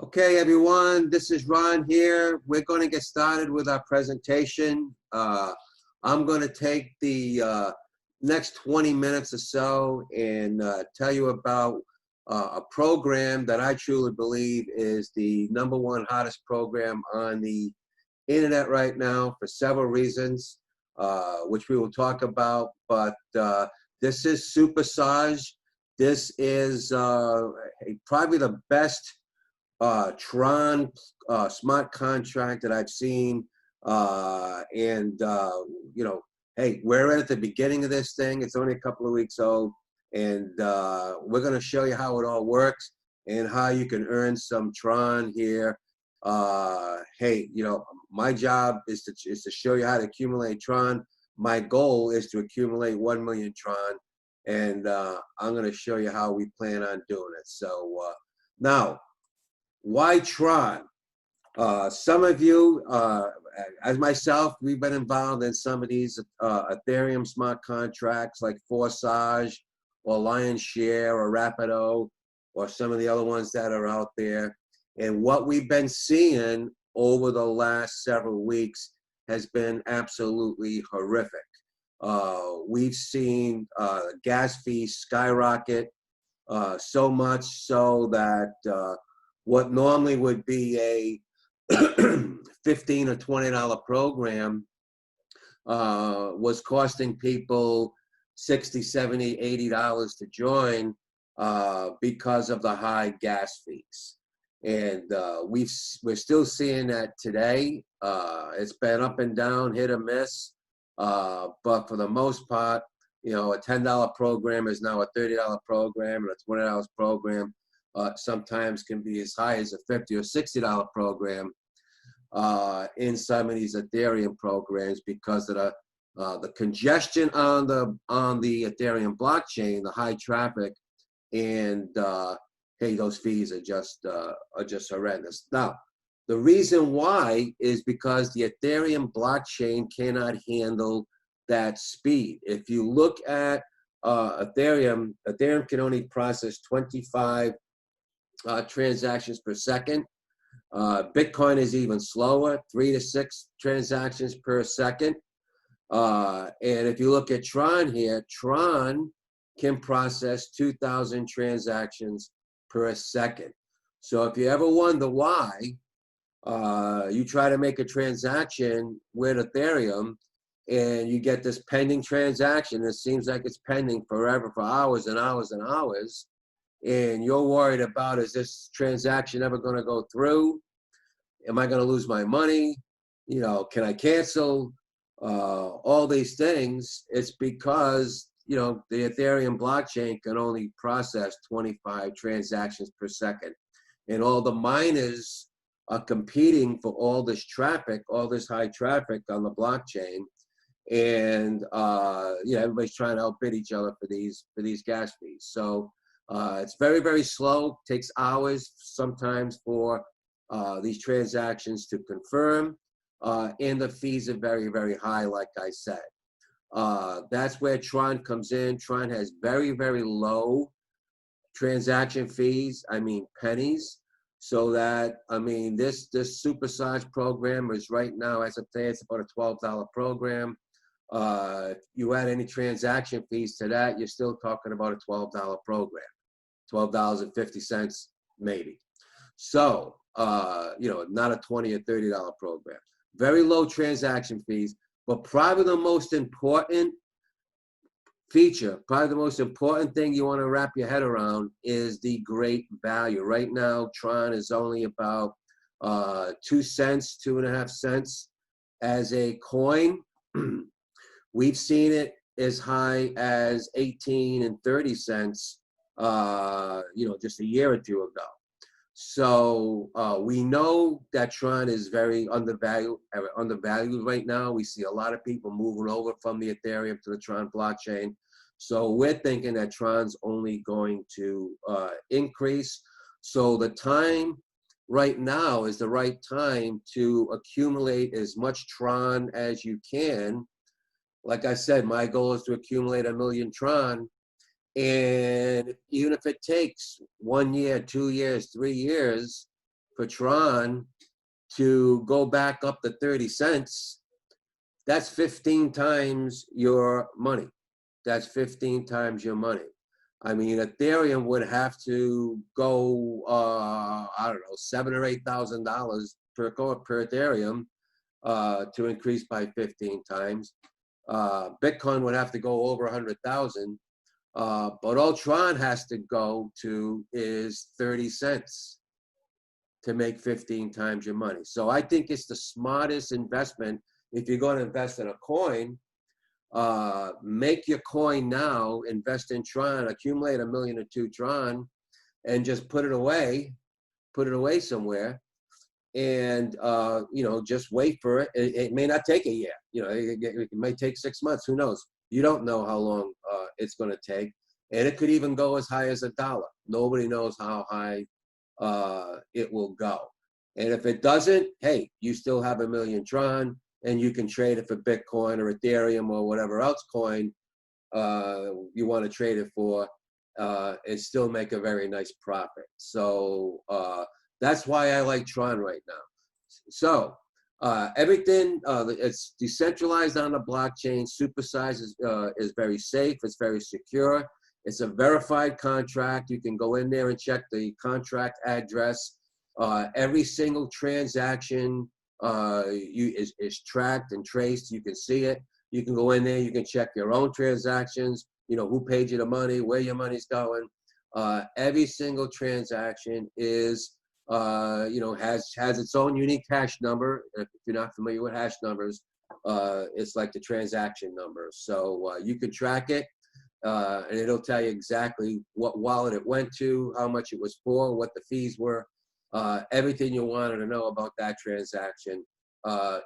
Okay, everyone, this is Ron here. We're going to get started with our presentation. I'm going to take the next 20 minutes or so and tell you about a program that I truly believe is the #1 hottest program on the internet right now for several reasons, which we will talk about. But this is Supersage. This is probably the best Tron smart contract that I've seen. You know, hey, we're at the beginning of this thing. It's only a couple of weeks old. And we're going to show you how it all works and how you can earn some Tron here. Hey, you know, my job is to show you how to accumulate Tron. My goal is to accumulate 1 million Tron. And I'm going to show you how we plan on doing it. So now, why Tron? Some of you, as myself, we've been involved in some of these Ethereum smart contracts like Supersage or Lion's Share or Rapido or some of the other ones that are out there. And what we've been seeing over the last several weeks has been absolutely horrific. We've seen gas fees skyrocket so much so that what normally would be a $15 or $20 program was costing people $60, $70, $80 to join because of the high gas fees. And we're still seeing that today. It's been up and down, hit or miss. But for the most part, you know, a $10 program is now a $30 program, and a $20 program sometimes can be as high as a $50 or $60 program in some of these Ethereum programs because of the congestion on the Ethereum blockchain, the high traffic, and hey, those fees are just horrendous. Now, the reason why is because the Ethereum blockchain cannot handle that speed. If you look at Ethereum can only process 25 transactions per second. Bitcoin is even slower, 3 to 6 transactions per second. And if you look at Tron here, Tron can process 2,000 transactions per second. So if you ever wonder why you try to make a transaction with Ethereum and you get this pending transaction, it seems like it's pending forever, for hours and hours and hours, and you're worried about, is this transaction ever going to go through? Am I going to lose my money? You know, can I cancel? All these things, it's because, you know, the Ethereum blockchain can only process 25 transactions per second. And all the miners are competing for all this traffic, all this high traffic on the blockchain. And, yeah, everybody's trying to outbid each other for these gas fees. So it's very, very slow, takes hours sometimes for these transactions to confirm, and the fees are very, very high, like I said. That's where Tron comes in. Tron has very, very low transaction fees, I mean pennies, so that, I mean, this Supersage program is right now, as of today, it's about a $12 program. If you add any transaction fees to that, you're still talking about a $12 program, $12.50 maybe. So, you know, not a $20 or $30 program. Very low transaction fees, but probably the most important feature, probably the most important thing you want to wrap your head around is the great value. Right now, Tron is only about 2 cents, 2.5 cents as a coin. We've seen it as high as 18 and 30 cents, you know, just a year or two ago. So we know that Tron is very undervalued right now. We see a lot of people moving over from the Ethereum to the Tron blockchain. So we're thinking that Tron's only going to increase. So the time right now is the right time to accumulate as much Tron as you can. Like I said, my goal is to accumulate 1 million Tron. And even if it takes 1 year, 2 years, 3 years for Tron to go back up to 30 cents, that's 15 times your money. That's 15 times your money. I mean, Ethereum would have to go, I don't know, $7,000 or $8,000 per Ethereum to increase by 15 times. Bitcoin would have to go over 100,000. But all Tron has to go to is 30 cents to make 15 times your money. So I think it's the smartest investment. If you're going to invest in a coin, make your coin now, invest in Tron, accumulate 1 million or 2 Tron, and just put it away somewhere, and you know, just wait for it. It may not take a year. You know, it might take 6 months. Who knows? You don't know how long it's going to take, and it could even go as high as $1. Nobody knows how high it will go. And if it doesn't, hey, you still have 1 million Tron, and you can trade it for Bitcoin or Ethereum or whatever else coin you want to trade it for, and still make a very nice profit. So that's why I like Tron right now. So everything, it's decentralized on the blockchain. Supersage is very safe. It's very secure. It's a verified contract. You can go in there and check the contract address. Every single transaction is tracked and traced. You can see it. You can go in there. You can check your own transactions. You know, who paid you the money, where your money's going. Every single transaction is, you know, has its own unique hash number. If you're not familiar with hash numbers, it's like the transaction number. So you can track it, and it'll tell you exactly what wallet it went to, how much it was for, what the fees were. Everything you wanted to know about that transaction,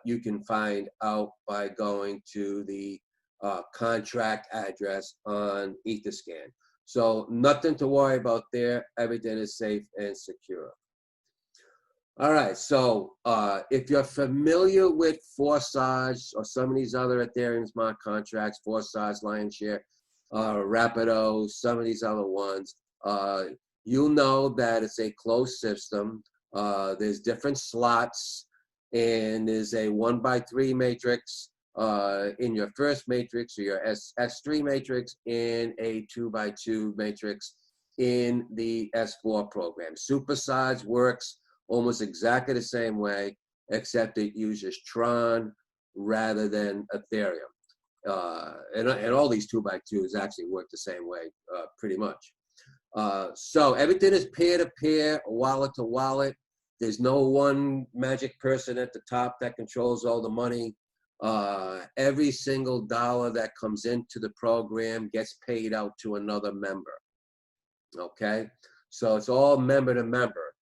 you can find out by going to the contract address on Etherscan. So nothing to worry about there. Everything is safe and secure. All right, so if you're familiar with Forsage or some of these other Ethereum smart contracts, Forsage, Lionshare, Rapido, some of these other ones, you'll know that it's a closed system. There's different slots, and there's a 1x3 matrix in your first matrix, or your S3 matrix, and a 2x2 matrix in the S4 program. Supersage works almost exactly the same way, except it uses Tron rather than Ethereum. And all these 2x2s actually work the same way, pretty much. So everything is peer-to-peer, wallet-to-wallet. There's no one magic person at the top that controls all the money. Every single dollar that comes into the program gets paid out to another member. Okay? So it's all member to member.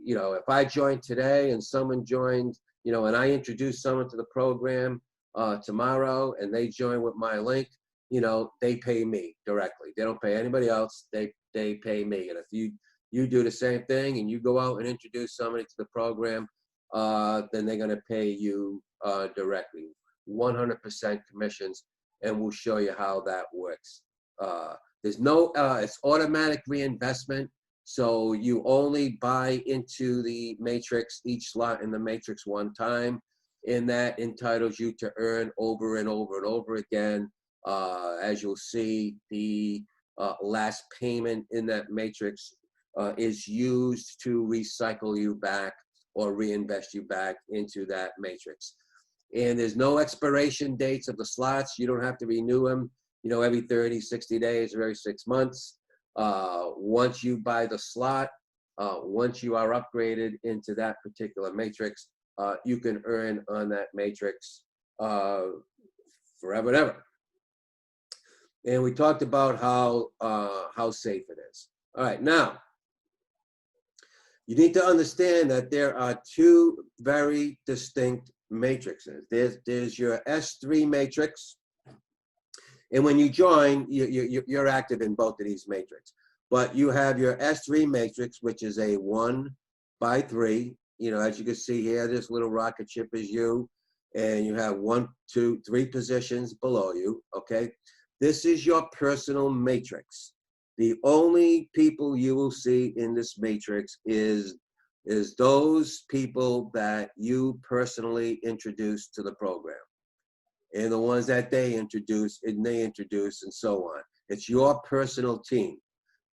You know, if I joined today and someone joined, you know, and I introduced someone to the program tomorrow, and they join with my link, you know, they pay me directly. They don't pay anybody else. They pay me. And if you do the same thing and you go out and introduce somebody to the program, then they're going to pay you directly, 100% commissions, and we'll show you how that works. There's no, it's automatic reinvestment. So you only buy into the matrix, each slot in the matrix one time, and that entitles you to earn over and over and over again. As you'll see, the last payment in that matrix is used to recycle you back or reinvest you back into that matrix. And there's no expiration dates of the slots. You don't have to renew them, you know, every 30, 60 days or every 6 months. Once you buy the slot, once you are upgraded into that particular matrix, you can earn on that matrix forever and ever. And we talked about how safe it is. All right, now, you need to understand that there are two very distinct matrices. There's your S3 matrix, and when you join, you're active in both of these matrices. But you have your S3 matrix, which is a 1x3. You know, as you can see here, this little rocket ship is you, and you have 1, 2, 3 positions below you, okay? This is your personal matrix. The only people you will see in this matrix is is those people that you personally introduce to the program, and the ones that they introduce and so on. It's your personal team.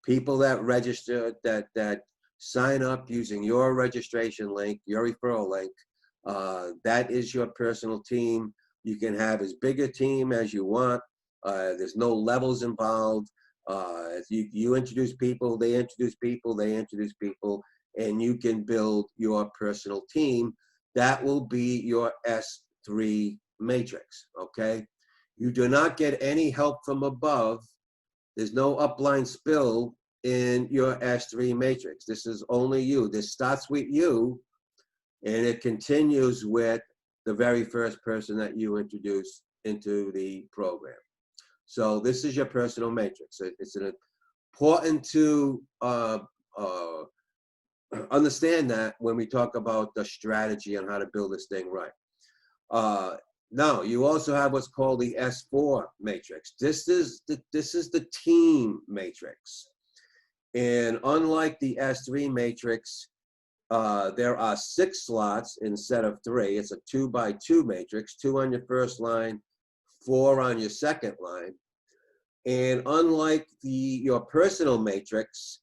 People that register, that sign up using your registration link, your referral link, that is your personal team. You can have as big a team as you want. There's no levels involved. You introduce people, they introduce people, they introduce people, and you can build your personal team. That will be your S3 matrix, okay? You do not get any help from above. There's no upline spill in your S3 matrix. This is only you. This starts with you, and it continues with the very first person that you introduce into the program. So this is your personal matrix. It's important to understand that when we talk about the strategy on how to build this thing right. Now, you also have what's called the S4 matrix. This is the team matrix. And unlike the S3 matrix, there are 6 slots instead of 3. It's a 2x2 matrix, 2 on your first line, 4 on your second line. And unlike your personal matrix,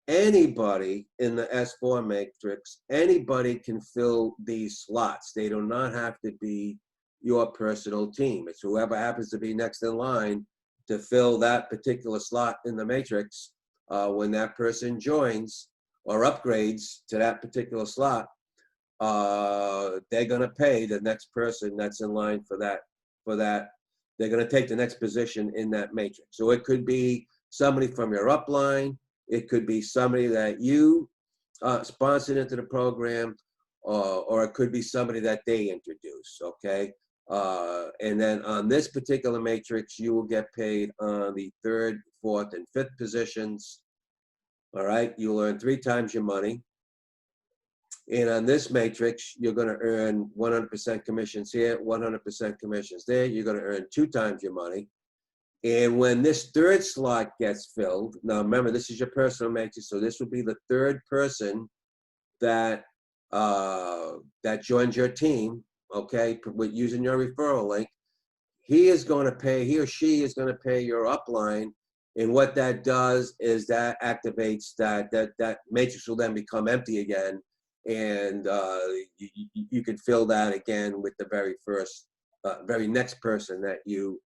anybody in the S4 matrix, anybody can fill these slots. They do not have to be your personal team. It's whoever happens to be next in line to fill that particular slot in the matrix. When that person joins or upgrades to that particular slot, they're going to pay the next person that's in line for that. They're going to take the next position in that matrix. So it could be somebody from your upline. It could be somebody that you sponsored into the program, or it could be somebody that they introduce, okay? And then on this particular matrix, you will get paid on the 3rd, 4th, and 5th positions, all right? You'll earn 3 times your money. And on this matrix, you're going to earn 100% commissions here, 100% commissions there. You're going to earn 2 times your money. And when this 3rd slot gets filled, now remember, this is your personal matrix, so this would be the 3rd person that that joins your team, okay, with using your referral link. He or she is going to pay your upline, and what that does is that activates that matrix will then become empty again, and you can fill that again with the very next person that you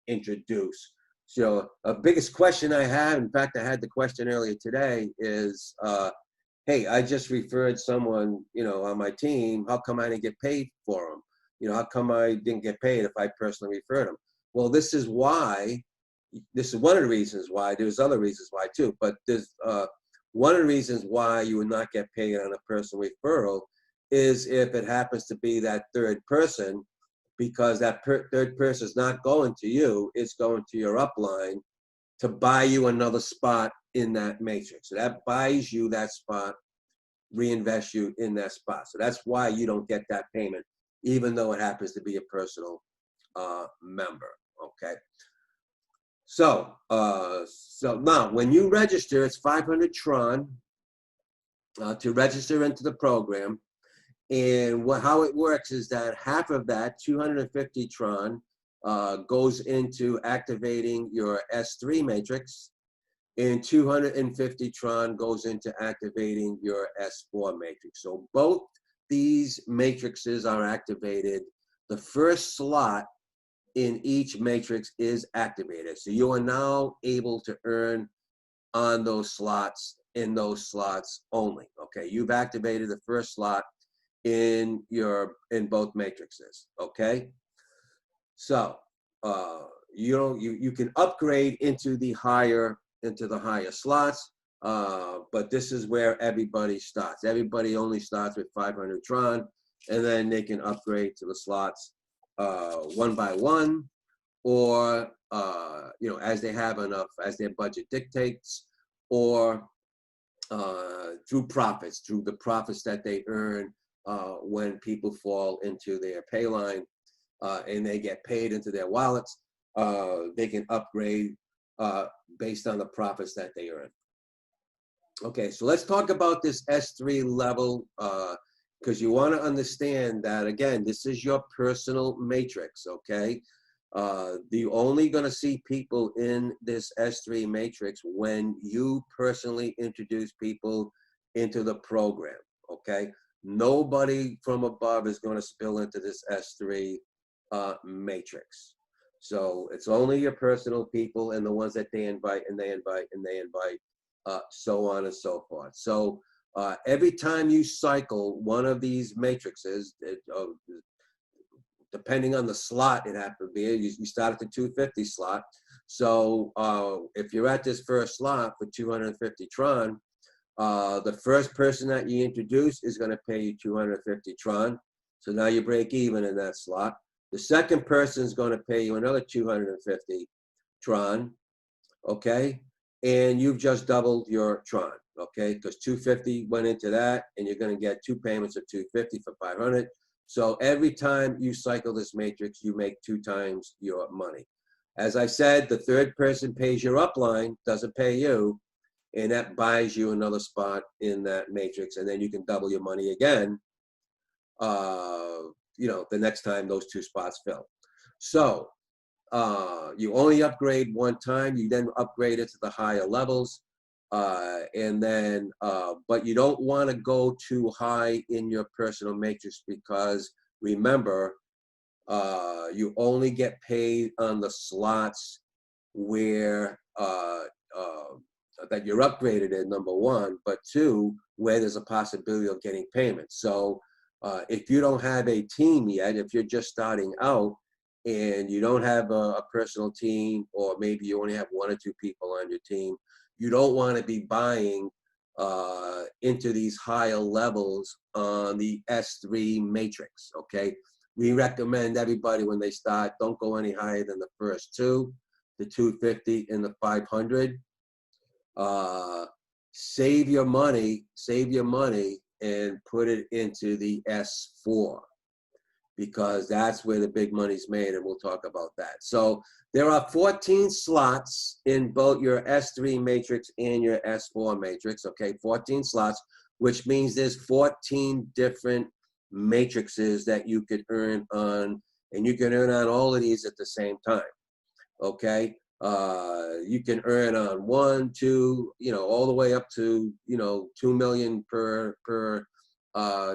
introduce. So a biggest question I have, in fact, I had the question earlier today, is, hey, I just referred someone, on my team. How come I didn't get paid for them? How come I didn't get paid if I personally referred them? Well, this is one of the reasons why. There's other reasons why too, but there's one of the reasons why you would not get paid on a personal referral is if it happens to be that 3rd person, because that 3rd person is not going to you, it's going to your upline to buy you another spot in that matrix. So that buys you that spot, reinvest you in that spot. So that's why you don't get that payment, even though it happens to be a personal member, okay? So now when you register, it's 500 Tron to register into the program. And how it works is that half of that, 250 Tron, goes into activating your S3 matrix, and 250 Tron goes into activating your S4 matrix. So both these matrices are activated. The first slot in each matrix is activated. So you are now able to earn on those slots, in those slots only, okay? You've activated the first slot in both matrices, okay? So you can upgrade into the higher slots, but this is where everybody starts. Everybody only starts with 500 Tron, and then they can upgrade to the slots one by one, or as they have enough, as their budget dictates, or through the profits that they earn when people fall into their pay line and they get paid into their wallets. They can upgrade based on the profits that they earn. Okay, so let's talk about this S3 level, because you want to understand that, again, this is your personal matrix, okay? You're only going to see people in this S3 matrix when you personally introduce people into the program, okay? Nobody from above is going to spill into this S3 matrix. So it's only your personal people and the ones that they invite and they invite and they invite, so on and so forth. So every time you cycle one of these matrices, depending on the slot it happened to be, you start at the 250 slot. So if you're at this first slot for 250 Tron, the first person that you introduce is going to pay you 250 Tron. So now you break even in that slot. The second person is going to pay you another 250 Tron, okay? And you've just doubled your Tron, okay? Because 250 went into that, and you're going to get 2 payments of 250 for 500. So every time you cycle this matrix, you make 2 times your money. As I said, the third person pays your upline, doesn't pay you, and that buys you another spot in that matrix, and then you can double your money again, you know, the next time those 2 spots fill. So you only upgrade one time, you then upgrade it to the higher levels, and then, but you don't want to go too high in your personal matrix, because remember, you only get paid on the slots where that you're upgraded in, number one, but 2, where there's a possibility of getting payments. So if you don't have a team yet, if you're just starting out and you don't have a personal team, or maybe you only have 1 or 2 people on your team, you don't want to be buying into these higher levels on the S3 matrix, okay? We recommend everybody, when they start, don't go any higher than the first 2, the 250 and the 500. Save your money and put it into the S4, because that's where the big money's made, and we'll talk about that. So there are 14 slots in both your S3 matrix and your S4 matrix, okay? 14 slots, which means there's 14 different matrices that you could earn on, and you can earn on all of these at the same time, okay? You can earn on 1, 2, you know, all the way up to, you know, 2 million per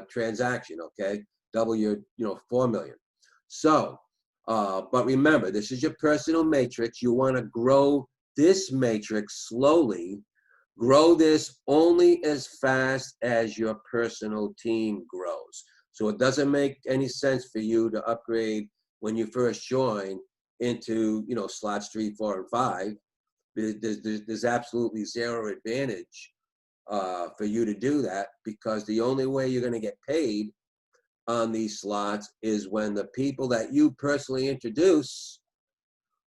transaction, okay? Double your, you know, 4 million. So, but remember, this is your personal matrix. You want to grow this matrix slowly. Grow this only as fast as your personal team grows. So it doesn't make any sense for you to upgrade when you first join into, you know, slots 3, 4, and 5. There's absolutely zero advantage for you to do that, because the only way you're going to get paid on these slots is when the people that you personally introduce,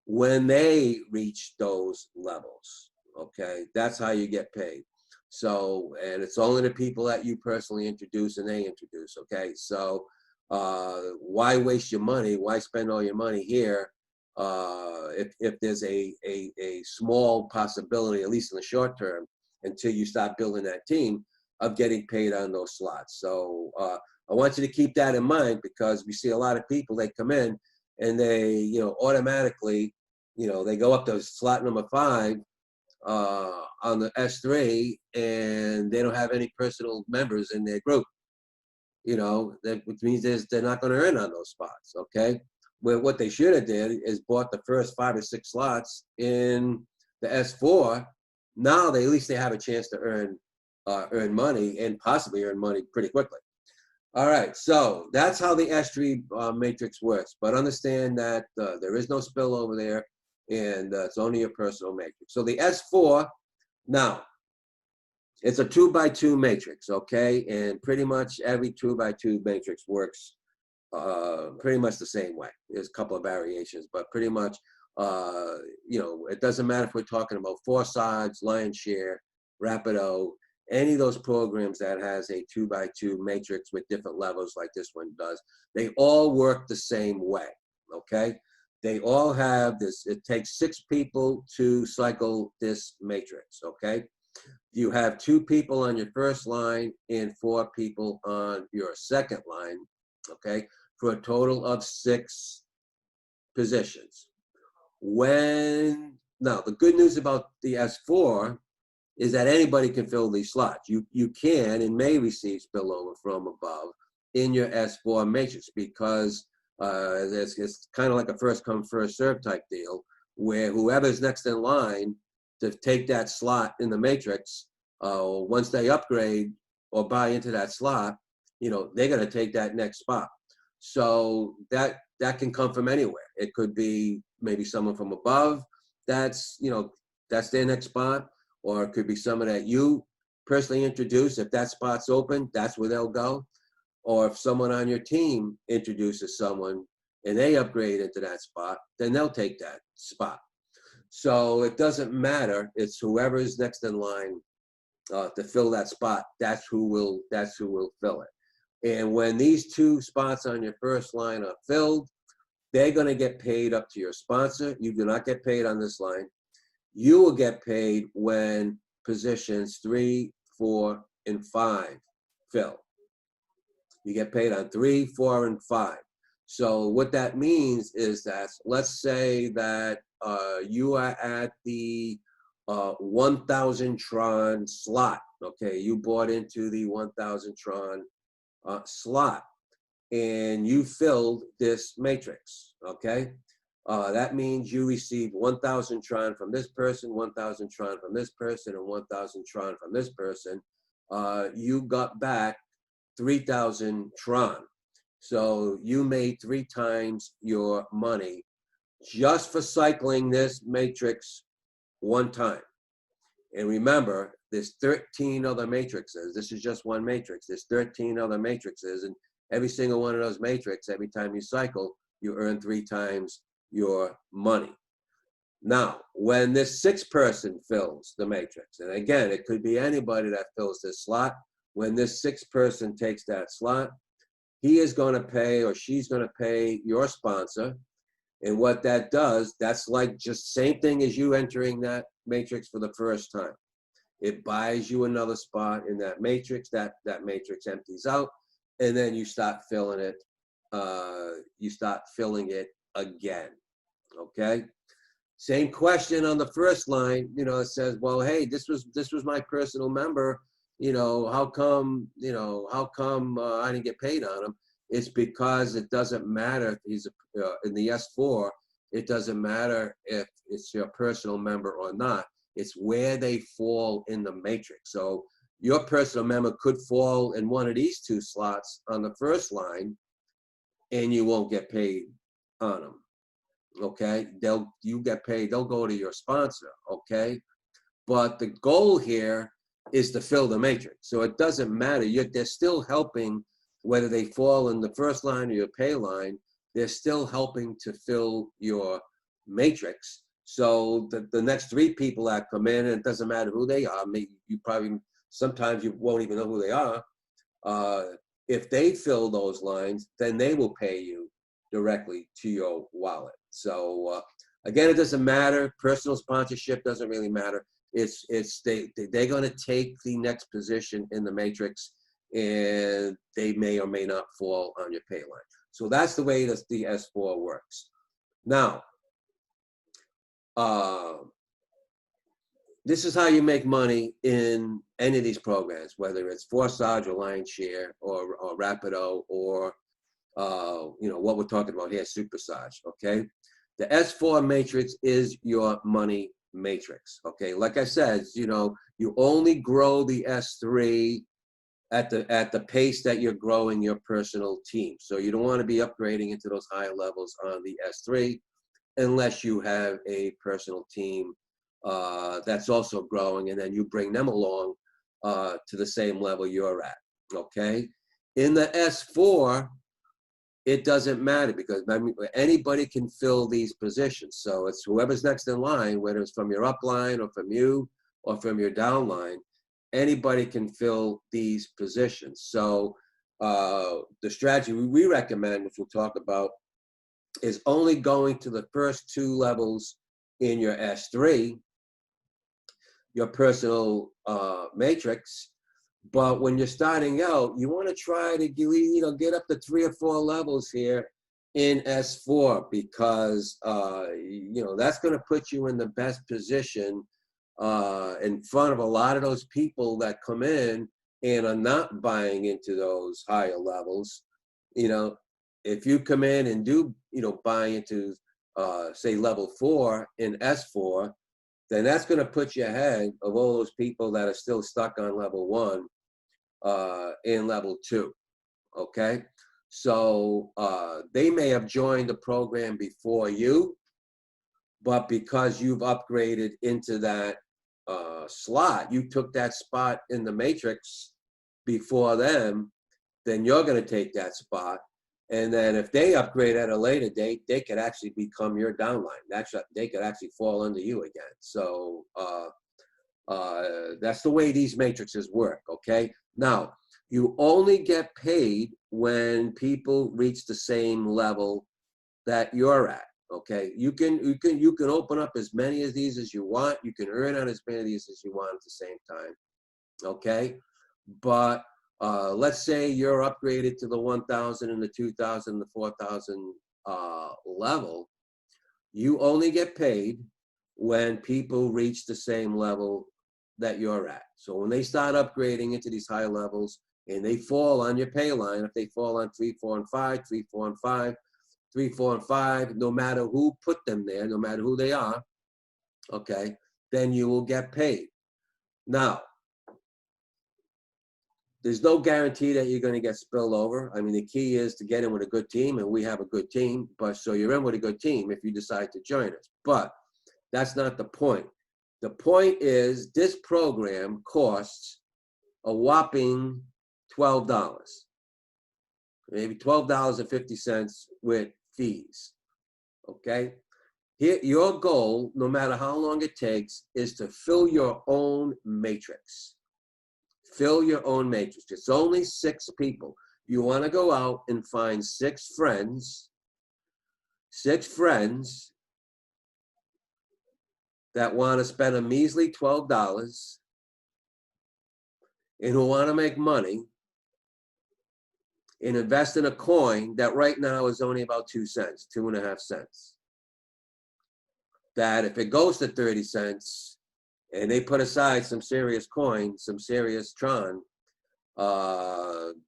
when they reach those levels, okay? That's how you get paid. So, and it's only the people that you personally introduce and they introduce, okay? So why waste your money? Why spend all your money here if there's a small possibility, at least in the short term, until you start building that team, of getting paid on those slots? So I want you to keep that in mind, because we see a lot of people, they come in and they, you know, automatically, you know, they go up to slot number 5 on the S3, and they don't have any personal members in their group, you know, which means they're not going to earn on those spots, okay? Where what they should have did is bought the first 5 or 6 slots in the S4. Now at least they have a chance to earn money, and possibly earn money pretty quickly. All right, so that's how the S3 matrix works. But understand that there is no spillover there, and it's only a personal matrix. So the S4, now, it's a 2x2 matrix, okay? And pretty much every 2x2 matrix works pretty much the same way. There's a couple of variations, but pretty much, you know, it doesn't matter if we're talking about Foresides, Lionshare, Rapido, any of those programs that has a 2x2 matrix with different levels like this one does, they all work the same way, okay? They all have this, it takes 6 people to cycle this matrix, okay? you have 2 people on your first line and 4 people on your second line, okay, for a total of 6 positions. Now, the good news about the S4 is that anybody can fill these slots. You can and may receive spillover from above in your S4 matrix, because it's kind of like a first come, first serve type deal, where whoever's next in line to take that slot in the matrix, once they upgrade or buy into that slot, they're going to take that next spot. So that can come from anywhere. It could be maybe someone from above that's their next spot, or it could be someone that you personally introduce. If that spot's open, that's where they'll go. Or if someone on your team introduces someone and they upgrade into that spot, then they'll take that spot. So it doesn't matter. It's whoever's next in line to fill that spot. That's who will fill it. And when these 2 spots on your first line are filled, they're going to get paid up to your sponsor. You do not get paid on this line. You will get paid when positions 3, 4, and 5 fill. You get paid on 3, 4, and 5. So what that means is that, let's say that you are at the 1,000 Tron slot. Okay, you bought into the 1,000 Tron slot, and you filled this matrix. Okay, that means you received 1,000 Tron from this person, 1,000 Tron from this person, and 1,000 Tron from this person. You got back 3,000 Tron. So you made 3 times your money just for cycling this matrix 1 time. And remember, there's 13 other matrices. This is just one matrix. There's 13 other matrices, and every single one of those matrices, every time you cycle, you earn 3 times your money. Now, when this 6th person fills the matrix, and again, it could be anybody that fills this slot, when this 6th person takes that slot, he is going to pay, or she's going to pay your sponsor. And what that does, that's like just same thing as you entering that matrix for the first time. It buys you another spot in that matrix. That matrix empties out, and then you start filling it. You start filling it again. Okay. Same question on the first line. It says, well, hey, this was my personal member. How come I didn't get paid on him? It's because it doesn't matter if he's in the S4. It doesn't matter if it's your personal member or not. It's where they fall in the matrix. So your personal member could fall in one of these 2 slots on the first line, and you won't get paid on them. Okay, you get paid. They'll go to your sponsor. Okay, but the goal here is to fill the matrix. So it doesn't matter. They're still helping, whether they fall in the first line or your pay line. They're still helping to fill your matrix. So the next 3 people that come in, and it doesn't matter who they are. Maybe sometimes you won't even know who they are. If they fill those lines, then they will pay you directly to your wallet. So again, it doesn't matter. Personal sponsorship doesn't really matter. They're going to take the next position in the matrix, and they may or may not fall on your pay line. So that's the way that the S4 works. Now, this is how you make money in any of these programs, whether it's Supersage or Lionshare or Rapido or what we're talking about here, Supersage. Okay, the S4 matrix is your money matrix. Okay, like I said, you only grow the S3 at the pace that you're growing your personal team. So you don't want to be upgrading into those higher levels on the S3 unless you have a personal team that's also growing, and then you bring them along to the same level you're at. Okay, in the S4, it doesn't matter, because anybody can fill these positions. So it's whoever's next in line, whether it's from your upline or from you or from your downline, anybody can fill these positions. So the strategy we recommend, which we'll talk about, is only going to the first 2 levels in your S3. your personal matrix. But when you're starting out, you want to try to get up to 3 or 4 levels here in S4 because that's going to put you in the best position in front of a lot of those people that come in and are not buying into those higher levels. If you come in and do buy into say level 4 in S4, then that's going to put you ahead of all those people that are still stuck on level 1 in level 2. Okay, so they may have joined the program before you, but because you've upgraded into that slot, you took that spot in the matrix before them, then you're going to take that spot. And then if they upgrade at a later date, they could actually become your downline. They could actually fall under you again. So that's the way these matrices work, okay? Now, you only get paid when people reach the same level that you're at, okay? You can open up as many of these as you want. You can earn on as many of these as you want at the same time, okay? But let's say you're upgraded to the 1,000 and the 2,000, the 4,000 level. You only get paid when people reach the same level that you're at. So when they start upgrading into these higher levels and they fall on your pay line, if they fall on 3, 4, and 5, 3, 4, and 5, 3, 4, and 5, no matter who put them there, no matter who they are, okay, then you will get paid. Now, there's no guarantee that you're going to get spilled over. I mean, the key is to get in with a good team, and we have a good team. But so you're in with a good team if you decide to join us. But that's not the point. The point is this program costs a whopping $12, maybe $12.50 with fees. Okay. Here, your goal, no matter how long it takes, is to fill your own matrix. Fill your own matrix. It's only 6 people. You want to go out and find 6 friends that want to spend a measly $12 and who want to make money and invest in a coin that right now is only about 2 cents, 2.5 cents. That if it goes to 30 cents, and they put aside some serious coin, some serious Tron,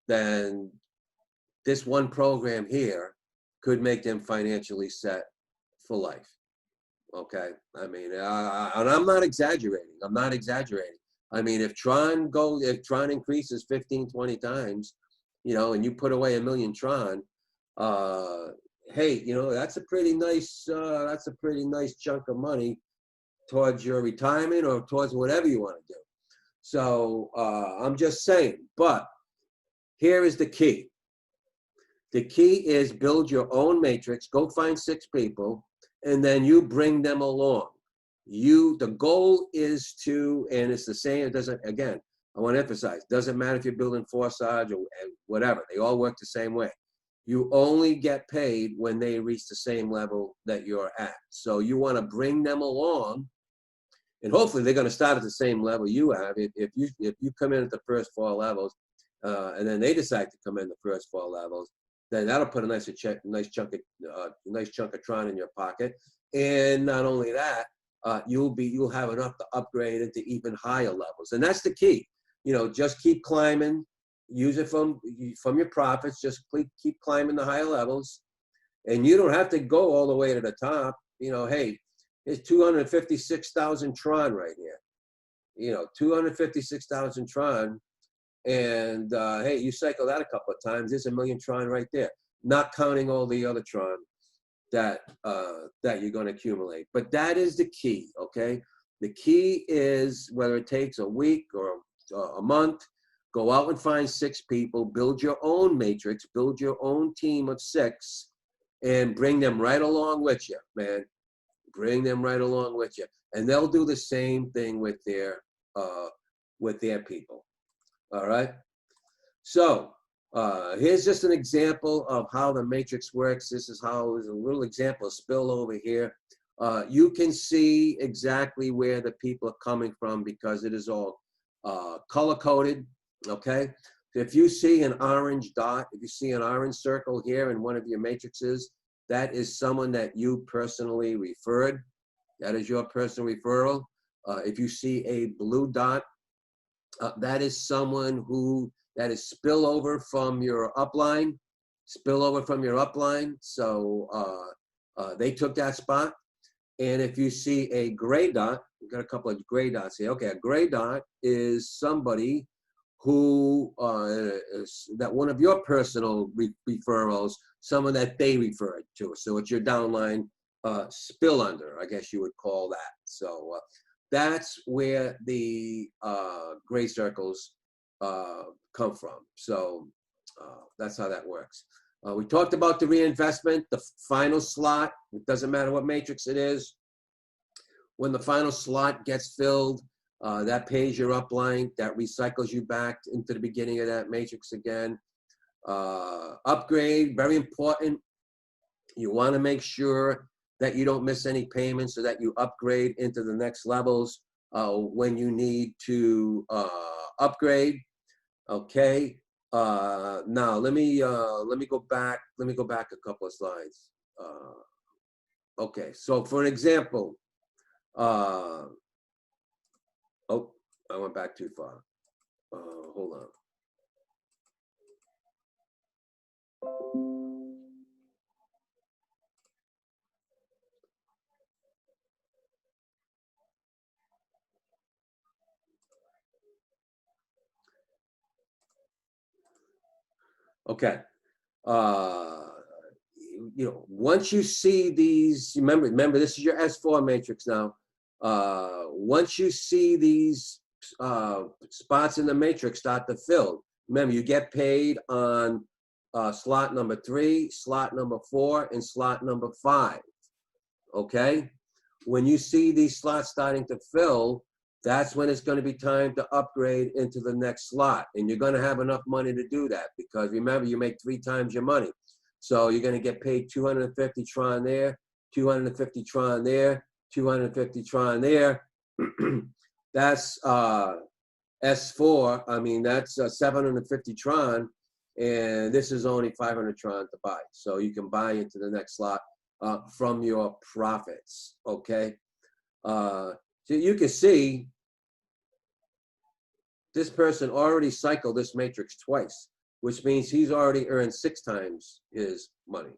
then this one program here could make them financially set for life. Okay, I mean, and I'm not exaggerating. I mean, if Tron increases 15, 20 times, and you put away 1 million Tron, hey, that's a pretty nice chunk of money towards your retirement or towards whatever you want to do. So I'm just saying, but here is the key. The key is build your own matrix, go find 6 people, and then you bring them along. The goal is to, and it's the same, again, I want to emphasize, doesn't matter if you're building Supersage or whatever, they all work the same way. You only get paid when they reach the same level that you're at. So you want to bring them along. And hopefully they're going to start at the same level you have. If you come in at the first 4 levels, and then they decide to come in the first 4 levels, then that'll put a nice chunk of Tron in your pocket. And not only that, you'll have enough to upgrade into even higher levels. And that's the key. Just keep climbing. Use it from your profits. Just keep climbing the higher levels, and you don't have to go all the way to the top. Hey. It's 256,000 Tron right here. 256,000 Tron. And hey, you cycle that a couple of times, there's 1 million Tron right there. Not counting all the other Tron that you're going to accumulate. But that is the key, okay? The key is whether it takes a week or a month, go out and find 6 people, build your own matrix, build your own team of 6, and bring them right along with you, man. Bring them right along with you, and they'll do the same thing with their people. All right. So here's just an example of how the matrix works. This is a little example of spill over here. you can see exactly where the people are coming from because it is all color coded. Okay. If you see an orange dot, if you see an orange circle here in one of your matrices, that is someone that you personally referred. That is your personal referral. If you see a blue dot, that is someone that is spillover from your upline, So they took that spot. And if you see a gray dot, we've got a couple of gray dots here. Okay, a gray dot is somebody who, that one of your personal referrals, someone that they referred to. So it's your downline spill under, I guess you would call that. So that's where the gray circles come from. So that's how that works. We talked about the reinvestment, the final slot. It doesn't matter what matrix it is. When the final slot gets filled, that pays your upline, that recycles you back into the beginning of that matrix again. Upgrade, very important. You want to make sure that you don't miss any payments so that you upgrade into the next levels when you need to upgrade. Okay. Now let me go back. Let me go back a couple of slides. Okay. So for an example, oh, I went back too far. Hold on. Okay. You know, once you see these, remember this is your S4 matrix now. Once you see these spots in the matrix start to fill, remember you get paid on slot number 3, slot number 4, and slot number 5. Okay. When you see these slots starting to fill, that's when it's going to be time to upgrade into the next slot. And you're going to have enough money to do that because remember, you make 3 times your money. So you're going to get paid 250 Tron there, 250 Tron there, 250 Tron there. That's S4. I mean, that's 750 Tron. And this is only 500 Tron to buy. So you can buy into the next slot from your profits. Okay. So you can see this person already cycled this matrix twice, which means he's already earned 6 times his money.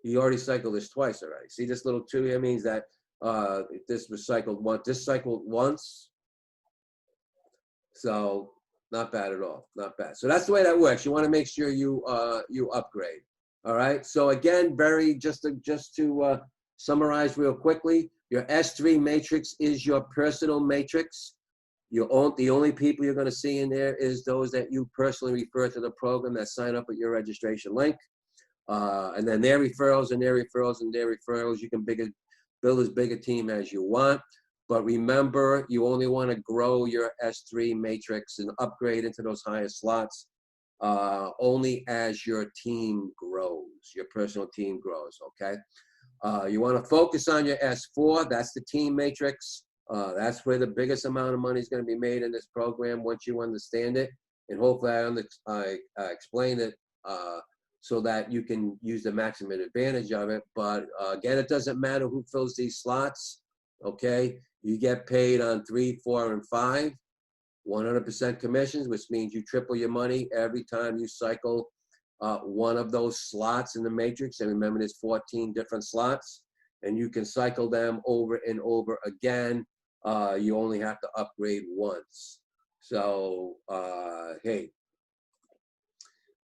He already cycled this twice already. See this little 2 here means that this was cycled once. This cycled once. So not bad at all. Not bad. So that's the way that works. You want to make sure you upgrade. All right. So again, just to summarize real quickly, your S3 matrix is your personal matrix. The only people you're going to see in there is those that you personally refer to the program that sign up with your registration link. And then their referrals and their referrals and their referrals. You can build as big a team as you want. But remember, you only want to grow your S3 matrix and upgrade into those higher slots only as your team grows, your personal team grows, okay? You want to focus on your S4. That's the team matrix. That's where the biggest amount of money is going to be made in this program once you understand it. And hopefully I explain it so that you can use the maximum advantage of it. But again, it doesn't matter who fills these slots, okay? You get paid on 3, 4, and 5, 100% commissions, which means you triple your money every time you cycle one of those slots in the matrix. And remember, there's 14 different slots, and you can cycle them over and over again. You only have to upgrade once. So, hey.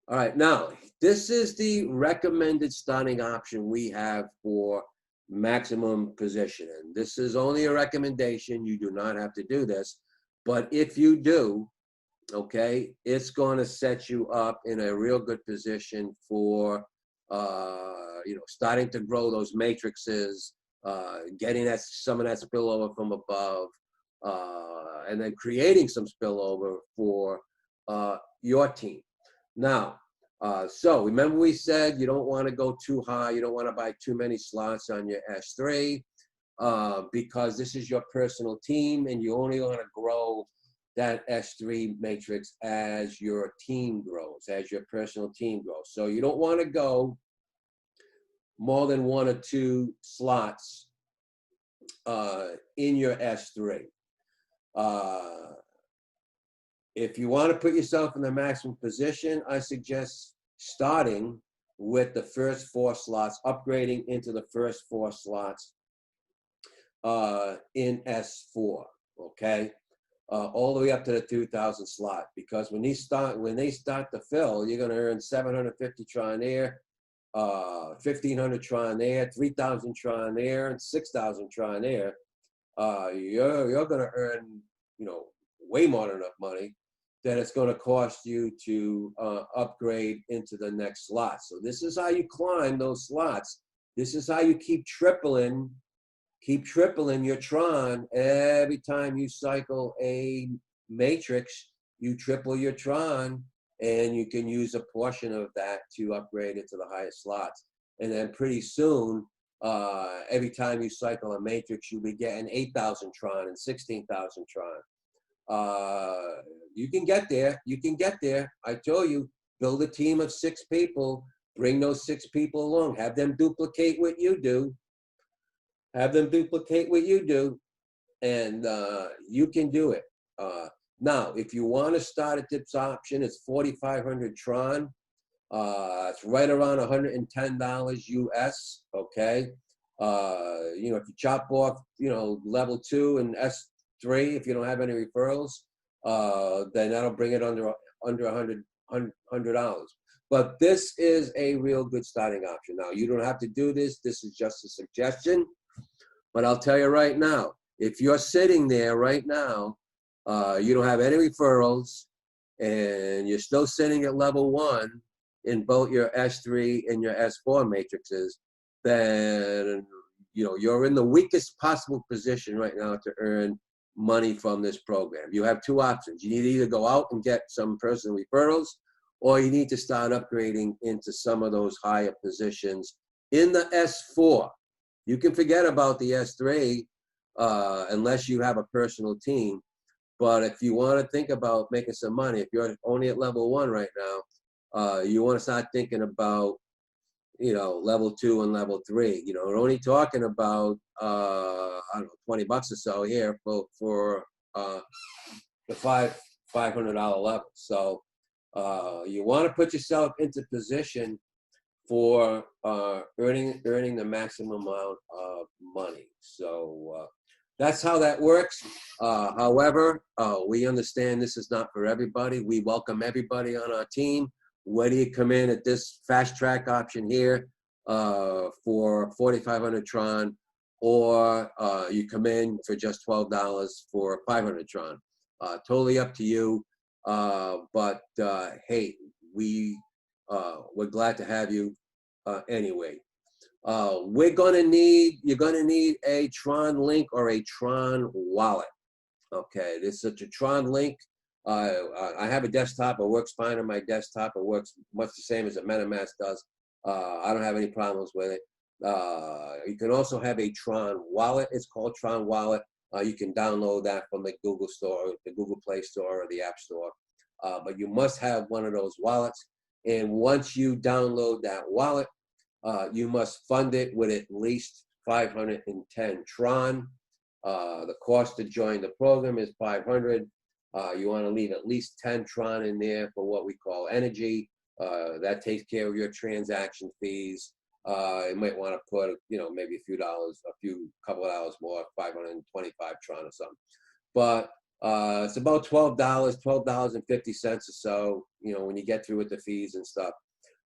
All right, now, this is the recommended starting option we have for maximum positioning. This is only a recommendation. You do not have to do this. But if you do, okay, it's going to set you up in a real good position for, starting to grow those matrices, getting some of that spillover from above, and then creating some spillover for your team. Now, So remember we said you don't want to go too high. You don't want to buy too many slots on your S3 because this is your personal team and you only want to grow that S3 matrix as your team grows, as your personal team grows. So you don't want to go more than 1 or 2 slots in your S3. If you want to put yourself in the maximum position, I suggest starting with the first 4 slots, upgrading into the first 4 slots in S4, okay? All the way up to the 2,000 slot, because when they start to fill, you're going to earn 750 Tron there, 1,500 Tron there, 3,000 Tron there, and 6,000 Tron there. You're going to earn, you know, way more than enough money that it's going to cost you to upgrade into the next slot. So this is how you climb those slots. This is how you keep tripling your Tron. Every time you cycle a matrix, you triple your Tron, and you can use a portion of that to upgrade into the highest slots. And then pretty soon, every time you cycle a matrix, you'll be getting 8,000 Tron and 16,000 Tron. You can get there. You can get there. I told you, build a team of 6 people. Bring those 6 people along. Have them duplicate what you do. Have them duplicate what you do, and you can do it. Now, if you want to start at this option, it's 4,500 Tron. It's right around $110 US. Okay. You know, if you chop off, you know, level 2 and S3, if you don't have any referrals, then that'll bring it under $100. But this is a real good starting option. Now, you don't have to do this. This is just a suggestion. But I'll tell you right now, if you're sitting there right now, you don't have any referrals, and you're still sitting at level 1 in both your S3 and your S4 matrices, then you know you're in the weakest possible position right now to earn money from this program. You have 2 options. You need to either go out and get some personal referrals, or you need to start upgrading into some of those higher positions in the S4. You can forget about the S3 unless you have a personal team. But if you want to think about making some money, if you're only at level 1 right now, you want to start thinking about, you know, level 2 and level 3. You know, we're only talking about, I don't know, 20 bucks or so here for the $500 level. So you want to put yourself into position for earning the maximum amount of money. So that's how that works. However, we understand this is not for everybody. We welcome everybody on our team. Whether you come in at this fast track option here for 4,500 Tron, or you come in for just $12 for 500 Tron. Totally up to you. But hey, we're glad to have you anyway. You're gonna need a Tron link or a Tron wallet. Okay, this is such a Tron link. I have a desktop. It works fine on my desktop. It works much the same as a MetaMask does. I don't have any problems with it. You can also have a Tron wallet. It's called Tron Wallet. You can download that from the Google Store, the Google Play Store, or the App Store. But you must have one of those wallets. And once you download that wallet, you must fund it with at least 510 Tron. The cost to join the program is 500. You want to leave at least 10 Tron in there for what we call energy. That takes care of your transaction fees. You might want to put, you know, maybe a couple of dollars more, 525 Tron or something. But it's about $12.50 or so, you know, when you get through with the fees and stuff.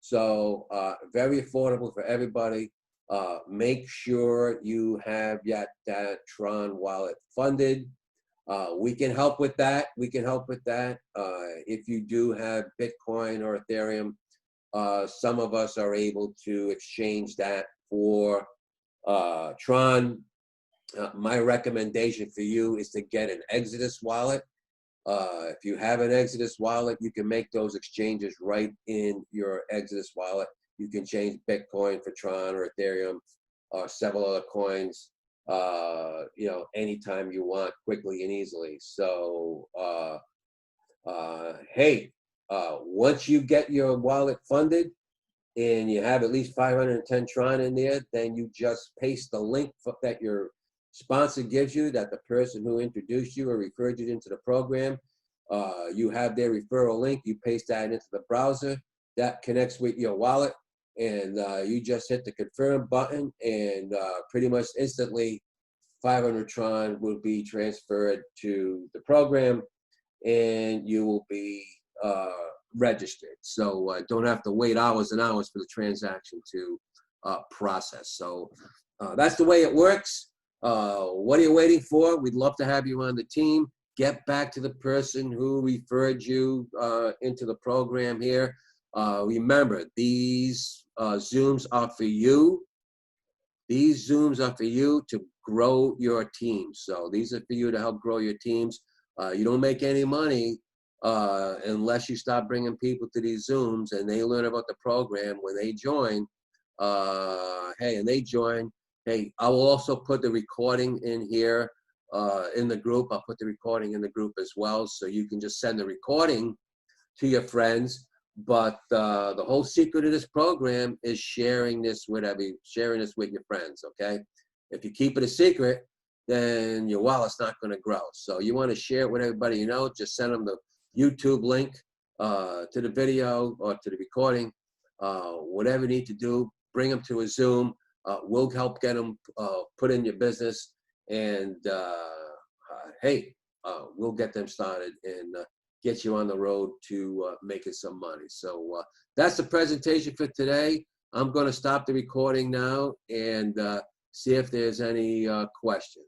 So very affordable for everybody. Make sure you have that Tron wallet funded. We can help with that. If you do have Bitcoin or Ethereum, some of us are able to exchange that for Tron. My recommendation for you is to get an Exodus wallet. If you have an Exodus wallet, you can make those exchanges right in your Exodus wallet. You can change Bitcoin for Tron or Ethereum or several other coins, anytime you want, quickly and easily. So, hey, once you get your wallet funded and you have at least 510 Tron in there, then you just paste the link that your sponsor gives you, that the person who introduced you or referred you into the program, you have their referral link, you paste that into the browser, that connects with your wallet, and you just hit the confirm button, and pretty much instantly 500 Tron will be transferred to the program, and you will be registered. So don't have to wait hours and hours for the transaction to process. So that's the way it works. What are you waiting for? We'd love to have you on the team. Get back to the person who referred you into the program here. Remember, these Zooms are for you. These Zooms are for you to grow your team. So these are for you to help grow your teams. You don't make any money unless you start bringing people to these Zooms and they learn about the program when they join. Hey, I will also put the recording in here in the group. I'll put the recording in the group as well, so you can just send the recording to your friends. But the whole secret of this program is sharing this with your friends, okay? If you keep it a secret, then your wallet's not going to grow. So you want to share it with everybody you know. Just send them the YouTube link to the video or to the recording. Whatever you need to do, bring them to a Zoom. We'll help get them put in your business. And we'll get them started and get you on the road to making some money. So that's the presentation for today. I'm going to stop the recording now and see if there's any questions.